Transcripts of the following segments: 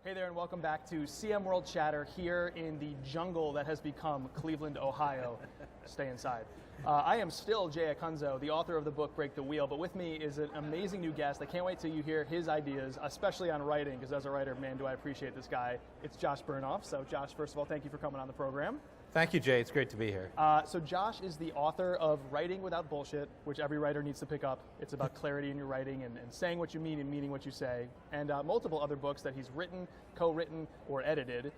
Hey there and welcome back to CM World Chatter here in the jungle that has become Cleveland, Ohio. Stay inside. I am still Jay Acunzo, the author of the book Break the Wheel, but with me is an amazing new guest. I can't wait till you hear his ideas, especially on writing, because as a writer, man, do I appreciate this guy. It's Josh Bernoff. So Josh, first of all, thank you for coming on the program. Thank you, Jay. It's great to be here. So Josh is the author of Writing Without Bullshit, which every writer needs to pick up. It's about clarity in your writing and saying what you mean and meaning what you say, and multiple other books that he's written, co-written, or edited.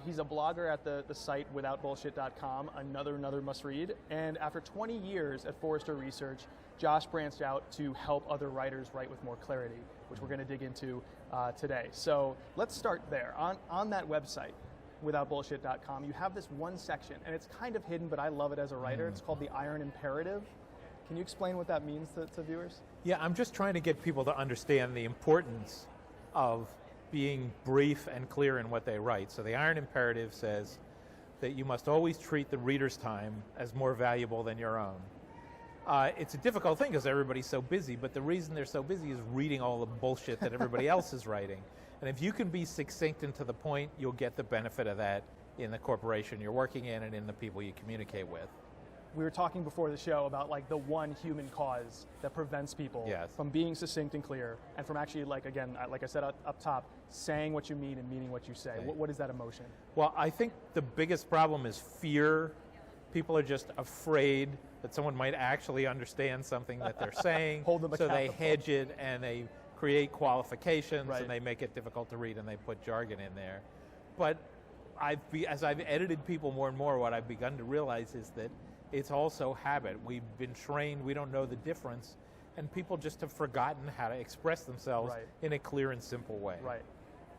He's a blogger at the site withoutbullshit.com, another must-read. And after 20 years at Forrester Research, Josh branched out to help other writers write with more clarity, which we're going to dig into today. So let's start there. On that website, withoutbullshit.com, you have this one section, and it's kind of hidden, but I love it as a writer. It's called the Iron Imperative. Can you explain what that means to viewers? Yeah, I'm just trying to get people to understand the importance of being brief and clear in what they write. So the Iron Imperative says that you must always treat the reader's time as more valuable than your own. It's a difficult thing because everybody's so busy, but the reason they're so busy is reading all the bullshit that everybody else is writing. And if you can be succinct and to the point, you'll get the benefit of that in the corporation you're working in and in the people you communicate with. We were talking before the show about like the one human cause that prevents people from being succinct and clear, and from actually, like I said up top, saying what you mean and meaning what you say. Okay. What is that emotion? Well, I think the biggest problem is fear. People are just afraid that someone might actually understand something that they're saying, Hold them so they accountable. hedge it and they create qualifications Right. and they make it difficult to read and they put jargon in there. But as I've edited people more and more, what I've begun to realize is that it's also habit. We've been trained, we don't know the difference, and people just have forgotten how to express themselves in a clear and simple way. Right.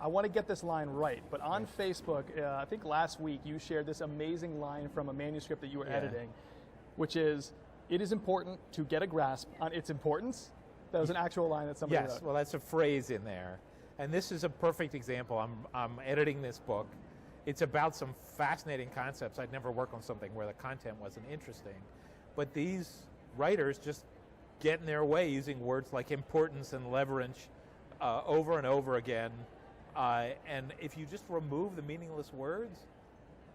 I want to get this line right, but on Facebook, I think last week, you shared this amazing line from a manuscript that you were editing, which is, "It is important to get a grasp on its importance." That was an actual line that somebody wrote. Yes, well, that's a phrase in there. And this is a perfect example. I'm editing this book. It's about some fascinating concepts. I'd never work on something where the content wasn't interesting. But these writers just get in their way using words like importance and leverage over and over again. And if you just remove the meaningless words,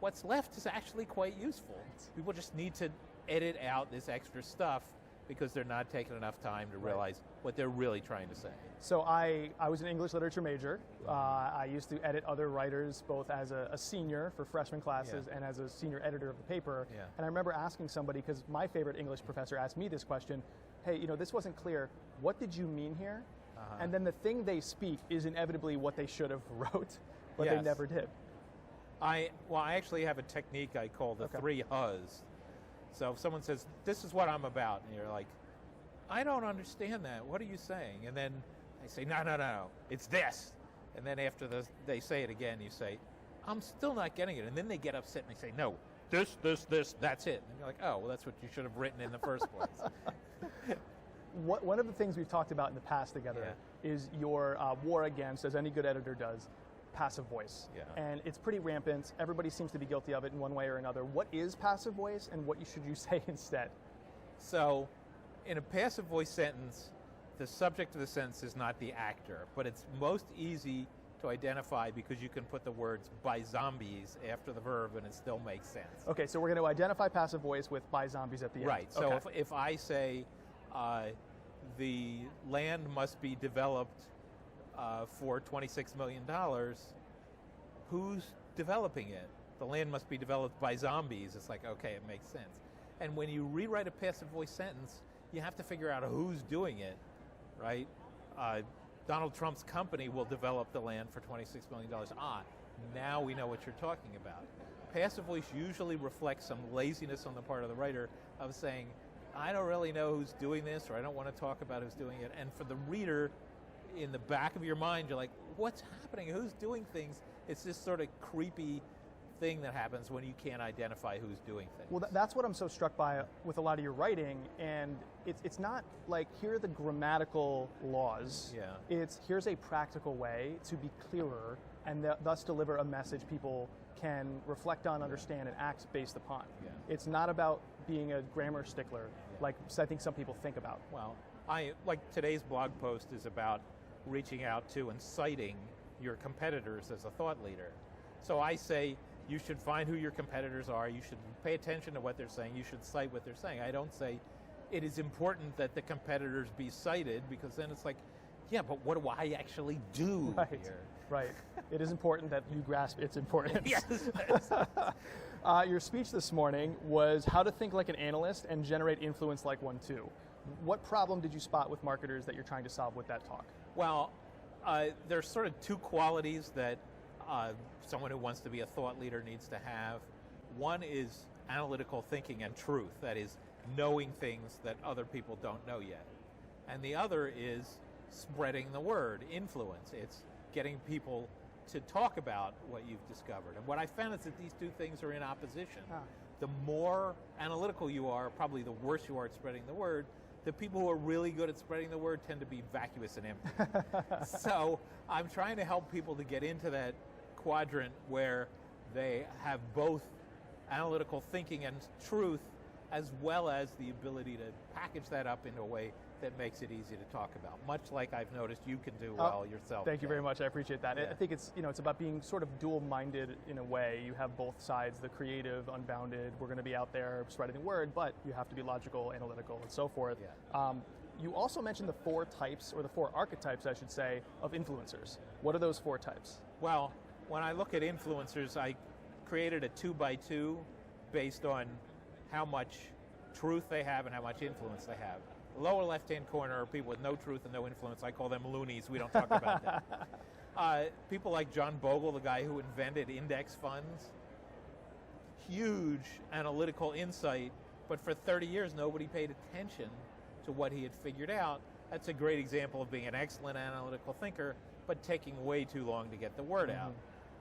what's left is actually quite useful. People just need to edit out this extra stuff because they're not taking enough time to realize what they're really trying to say. So I was an English literature major. I used to edit other writers both as a senior for freshman classes and as a senior editor of the paper. And I remember asking somebody, because my favorite English professor asked me this question, "Hey, this wasn't clear. What did you mean here?" And then the thing they speak is inevitably what they should have wrote, but they never did. I actually have a technique I call the 3 H's. So if someone says, "This is what I'm about," and you're like, "I don't understand that. What are you saying?" And then they say, No, it's this. And then after they say it again, you say, "I'm still not getting it." And then they get upset and they say, "No, this, that's it." And you're like, "Oh, well, that's what you should have written in the first place." One of the things we've talked about in the past together is your war against, as any good editor does, passive voice. And it's pretty rampant. Everybody seems to be guilty of it in one way or another. What is passive voice, and what should you say instead? So, in a passive voice sentence, the subject of the sentence is not the actor, but it's most easy to identify because you can put the words "by zombies" after the verb and it still makes sense. Okay, so we're going to identify passive voice with "by zombies" at the end. Right, so if I say the land must be developed for $26 million, who's developing it? The land must be developed by zombies. It's like, okay, it makes sense. And when you rewrite a passive voice sentence, you have to figure out who's doing it, right? Donald Trump's company will develop the land for $26 million. Now we know what you're talking about. Passive voice usually reflects some laziness on the part of the writer of saying, "I don't really know who's doing this," or "I don't want to talk about who's doing it." And for the reader, in the back of your mind, you're like, "What's happening? Who's doing things?" It's this sort of creepy thing that happens when you can't identify who's doing things. Well, that's what I'm so struck by with a lot of your writing, and it's not like, here are the grammatical laws. It's, here's a practical way to be clearer and thus deliver a message people can reflect on, understand, and act based upon. It's not about being a grammar stickler, like I think some people think about. Well, like today's blog post is about reaching out to and citing your competitors as a thought leader. So I say you should find who your competitors are, you should pay attention to what they're saying, you should cite what they're saying. I don't say it is important that the competitors be cited, because then it's like, yeah, but what do I actually do here? Right. It is important that you grasp its importance. Yes. Your speech this morning was how to think like an analyst and generate influence like one too. What problem did you spot with marketers that you're trying to solve with that talk? Well, there's sort of two qualities that someone who wants to be a thought leader needs to have. One is analytical thinking and truth, that is, knowing things that other people don't know yet. And the other is spreading the word, influence. It's getting people to talk about what you've discovered. And what I found is that these two things are in opposition. The more analytical you are, probably the worse you are at spreading the word. The people who are really good at spreading the word tend to be vacuous and empty. So I'm trying to help people to get into that quadrant where they have both analytical thinking and truth, as well as the ability to package that up in a way that makes it easy to talk about, much like I've noticed you can do well yourself. Thank you very much. I appreciate that. Yeah. I think it's, it's about being sort of dual-minded in a way. You have both sides, the creative, unbounded, we're going to be out there spreading the word, but you have to be logical, analytical, and so forth. Yeah. You also mentioned the 4 types, or the 4 archetypes, I should say, of influencers. What are those 4 types? Well, when I look at influencers, I created a 2x2 based on how much truth they have and how much influence they have. The lower left-hand corner are people with no truth and no influence. I call them loonies. We don't talk about that. People like John Bogle, the guy who invented index funds, huge analytical insight, but for 30 years nobody paid attention to what he had figured out. That's a great example of being an excellent analytical thinker, but taking way too long to get the word out.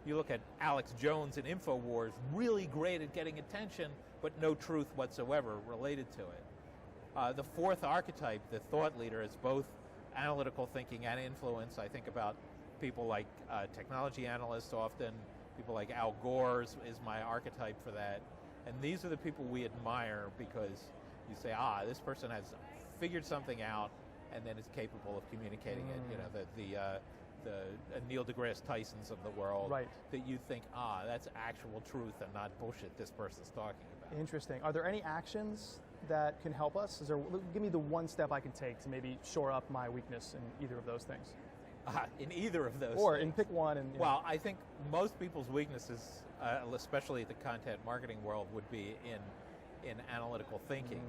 You look at Alex Jones in InfoWars, really great at getting attention, but no truth whatsoever related to it. The 4th archetype, the thought leader, is both analytical thinking and influence. I think about people like technology analysts often, people like Al Gore is my archetype for that. And these are the people we admire because you say, this person has figured something out and then is capable of communicating it. The Neil deGrasse Tysons of the world, right, that you think, that's actual truth and not bullshit this person's talking about. Interesting. Are there any actions that can help us? Give me the one step I can take to maybe shore up my weakness in either of those things. In either of those or things. In pick one. And well, I think most people's weaknesses, especially the content marketing world, would be in analytical thinking.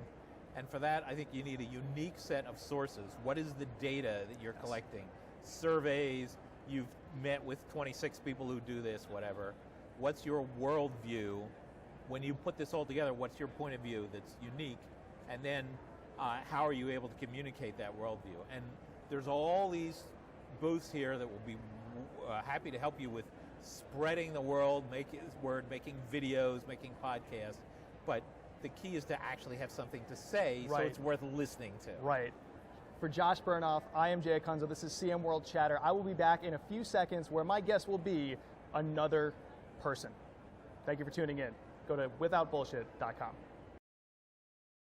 And for that, I think you need a unique set of sources. What is the data that you're collecting? Surveys, you've met with 26 people who do this, whatever. What's your worldview? When you put this all together, what's your point of view that's unique? And then how are you able to communicate that worldview? And there's all these booths here that will be happy to help you with spreading the word, making videos, making podcasts. But the key is to actually have something to say, so it's worth listening to. Right. For Josh Bernoff, I am Jay Acunzo. This is CM World Chatter. I will be back in a few seconds where my guest will be another person. Thank you for tuning in. Go to withoutbullshit.com.